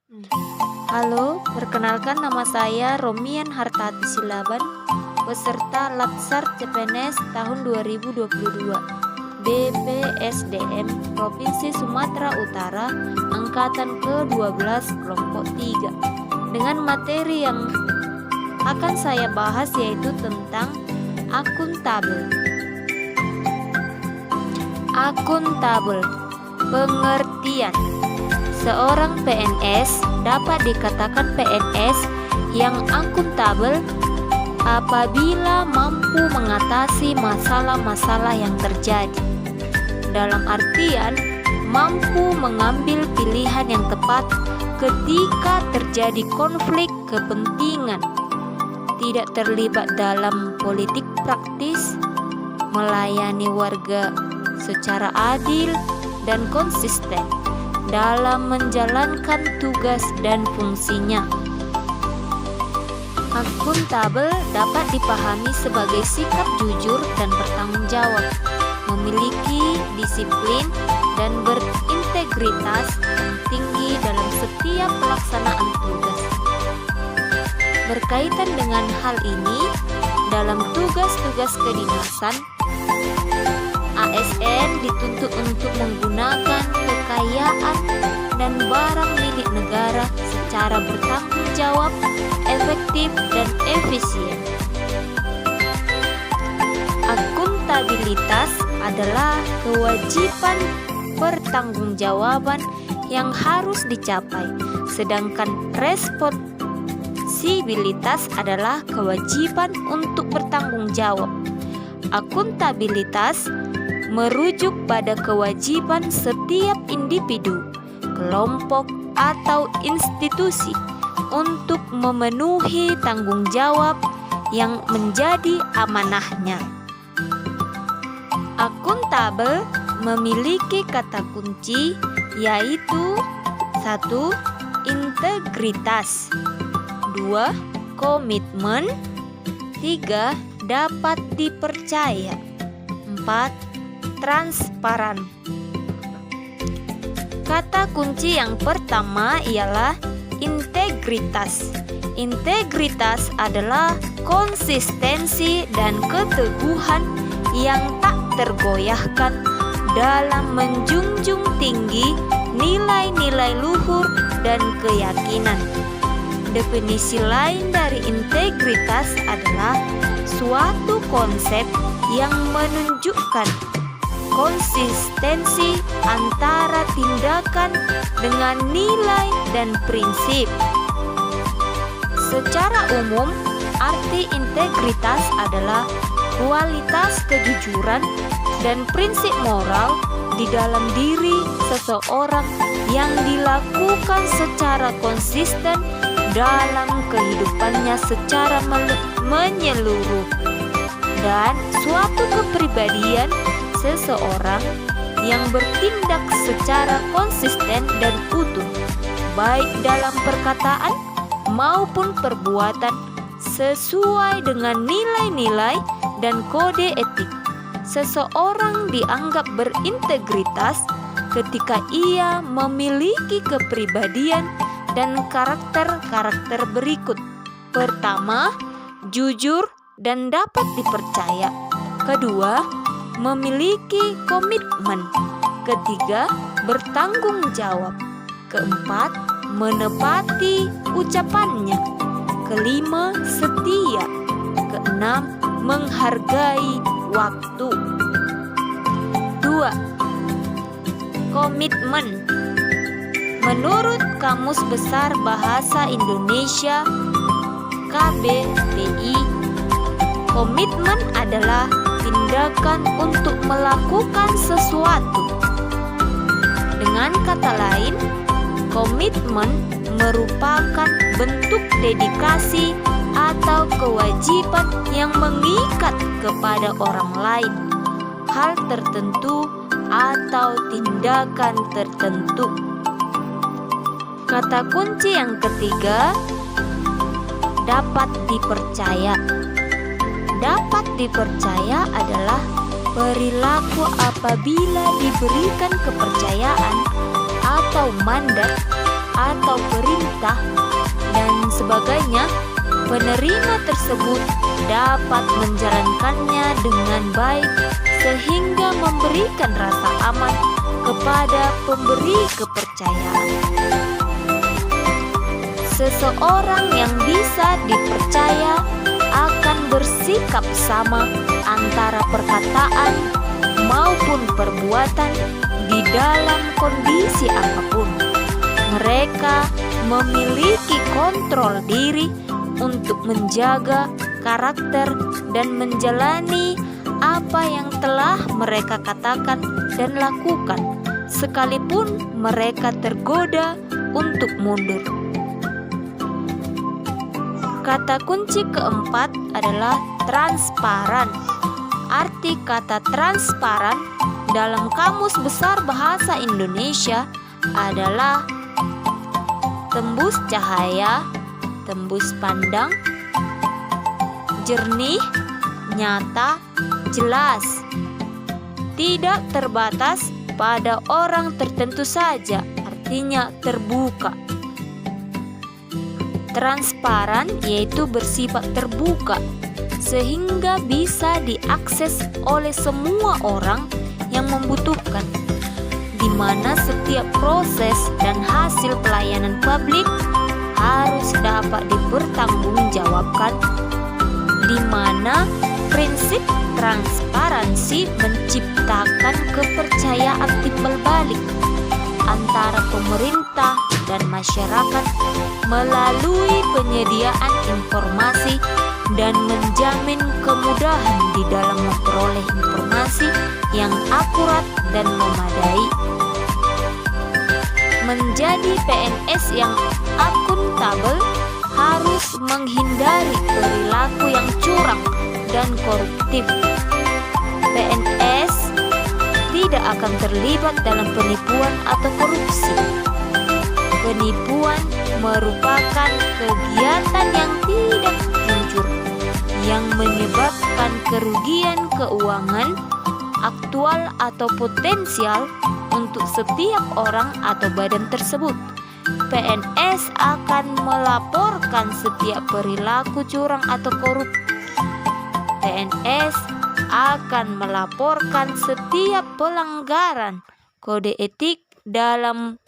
Hmm. Halo, perkenalkan nama saya Romian Hartati Silaban, peserta Latsar CPNS tahun 2022, BPSDM Provinsi Sumatera Utara, Angkatan ke-12 kelompok 3. Dengan materi yang akan saya bahas yaitu tentang akuntabel. Akuntabel, pengertian. Seorang PNS dapat dikatakan PNS yang akuntabel apabila mampu mengatasi masalah-masalah yang terjadi. Dalam artian, mampu mengambil pilihan yang tepat ketika terjadi konflik kepentingan, tidak terlibat dalam politik praktis, melayani warga secara adil dan konsisten dalam menjalankan tugas dan fungsinya. Akuntabel dapat dipahami sebagai sikap jujur dan bertanggung jawab, memiliki disiplin dan berintegritas yang tinggi dalam setiap pelaksanaan tugas. Berkaitan dengan hal ini, dalam tugas-tugas kedinasan, ASN dituntut untuk menggunakan kekayaan dan barang milik negara secara bertanggung jawab, efektif, dan efisien. Akuntabilitas adalah kewajiban pertanggungjawaban yang harus dicapai, sedangkan responsibilitas adalah kewajiban untuk bertanggung jawab. Akuntabilitas merujuk pada kewajiban setiap individu, kelompok, atau institusi untuk memenuhi tanggung jawab yang menjadi amanahnya. Akuntabel memiliki kata kunci yaitu 1. Integritas, 2. Komitmen, 3. Dapat dipercaya, 4. Transparan. Kata kunci yang pertama ialah integritas. Integritas adalah konsistensi dan keteguhan yang tak tergoyahkan dalam menjunjung tinggi nilai-nilai luhur dan keyakinan. Definisi lain dari integritas adalah suatu konsep yang menunjukkan konsistensi antara tindakan dengan nilai dan prinsip. Secara umum, arti integritas adalah kualitas kejujuran dan prinsip moral di dalam diri seseorang yang dilakukan secara konsisten dalam kehidupannya secara menyeluruh, dan suatu kepribadian seseorang yang bertindak secara konsisten dan utuh, baik dalam perkataan maupun perbuatan sesuai dengan nilai-nilai dan kode etik. Seseorang dianggap berintegritas ketika ia memiliki kepribadian dan karakter-karakter berikut. Pertama, jujur dan dapat dipercaya. Kedua, memiliki komitmen. Ketiga, bertanggung jawab. Keempat, menepati ucapannya. Kelima, setia. Keenam, menghargai waktu. 2. Komitmen. Menurut Kamus Besar Bahasa Indonesia KBBI, komitmen adalah tindakan untuk melakukan sesuatu. Dengan kata lain, komitmen merupakan bentuk dedikasi atau kewajiban yang mengikat kepada orang lain, hal tertentu, atau tindakan tertentu. Kata kunci yang ketiga, dapat dipercaya. Dapat dipercaya adalah perilaku apabila diberikan kepercayaan atau mandat atau perintah pemerintah, dan sebagainya, penerima tersebut dapat menjalankannya dengan baik sehingga memberikan rasa aman kepada pemberi kepercayaan. Seseorang yang bisa dipercaya akan bersikap sama antara perkataan maupun perbuatan di dalam kondisi apapun. Mereka memiliki kontrol diri untuk menjaga karakter dan menjalani apa yang telah mereka katakan dan lakukan, sekalipun mereka tergoda untuk mundur. Kata kunci keempat adalah transparan. Arti kata transparan dalam Kamus Besar Bahasa Indonesia adalah tembus cahaya, tembus pandang, jernih, nyata, jelas, tidak terbatas pada orang tertentu saja, artinya terbuka. Transparan yaitu bersifat terbuka, sehingga bisa diakses oleh semua orang yang membutuhkan, di mana setiap proses dan hasil pelayanan publik harus dapat dipertanggungjawabkan, di mana prinsip transparansi menciptakan kepercayaan timbal balik antara pemerintah dan masyarakat melalui penyediaan informasi dan menjamin kemudahan di dalam memperoleh informasi yang akurat dan memadai. Menjadi PNS yang akuntabel harus menghindari perilaku yang curang dan koruptif. PNS tidak akan terlibat dalam penipuan atau korupsi. Penipuan merupakan kegiatan yang tidak jujur, yang menyebabkan kerugian keuangan aktual atau potensial untuk setiap orang atau badan tersebut. PNS akan melaporkan setiap perilaku curang atau korup. PNS akan melaporkan setiap pelanggaran kode etik dalam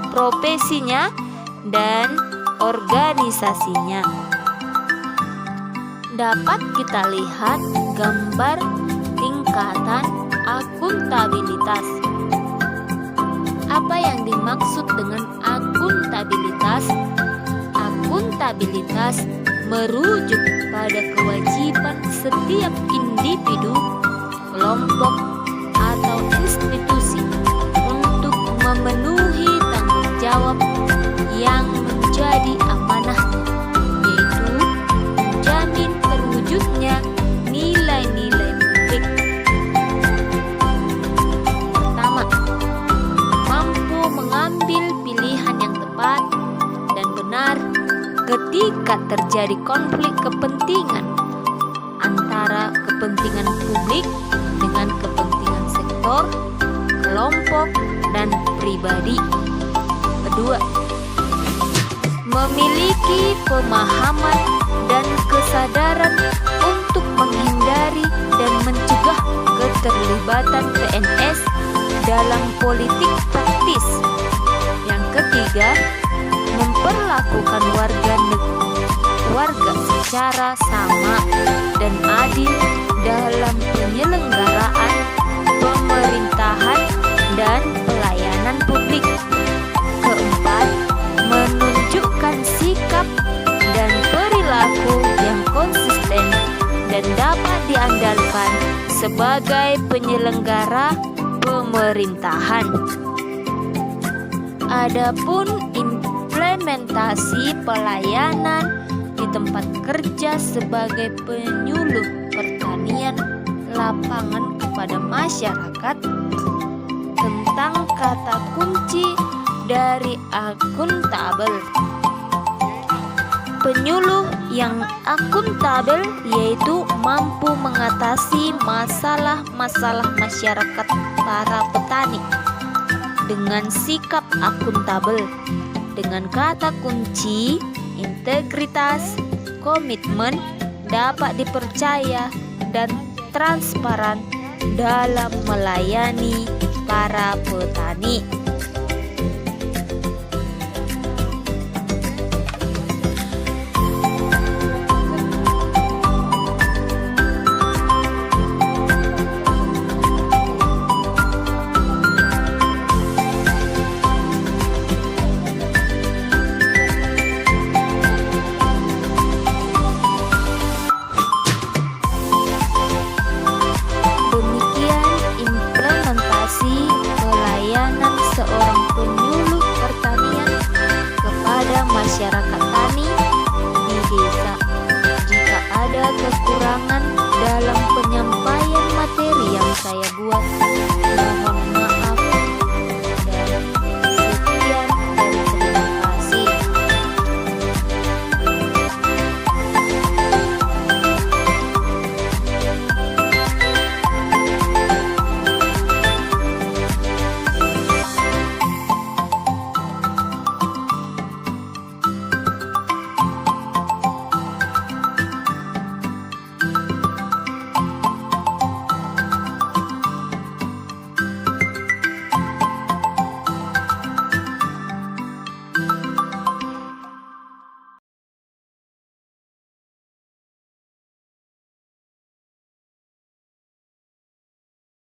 profesinya dan organisasinya. Dapat kita lihat gambar tingkatan akuntabilitas. Apa yang dimaksud dengan akuntabilitas? Akuntabilitas merujuk pada kewajiban setiap individu, kelompok, atau institusi untuk memenuhi tanggung jawab yang menjadi amanahnya, yaitu menjamin terwujudnya nilai-nilai publik. Pertama, mampu mengambil pilihan yang tepat dan benar ketika terjadi konflik kepentingan antara kepentingan publik dengan kepentingan sektor, kelompok, dan pribadi. Kedua, memiliki pemahaman dan kesadaran untuk menghindari dan mencegah keterlibatan PNS dalam politik praktis. Yang ketiga, memperlakukan warga secara sama dan adil dalam penyelenggaraan pemerintahan dan pelayanan publik. Keempat, menunjukkan sikap dan perilaku yang konsisten dan dapat diandalkan sebagai penyelenggara pemerintahan. Adapun implementasi pelayanan di tempat kerja sebagai penyuluh pertanian lapangan kepada masyarakat tentang kata kunci dari akuntabel. Penyuluh yang akuntabel yaitu mampu mengatasi masalah-masalah masyarakat para petani dengan sikap akuntabel dengan kata kunci integritas, komitmen, dapat dipercaya, dan transparan dalam melayani para petani.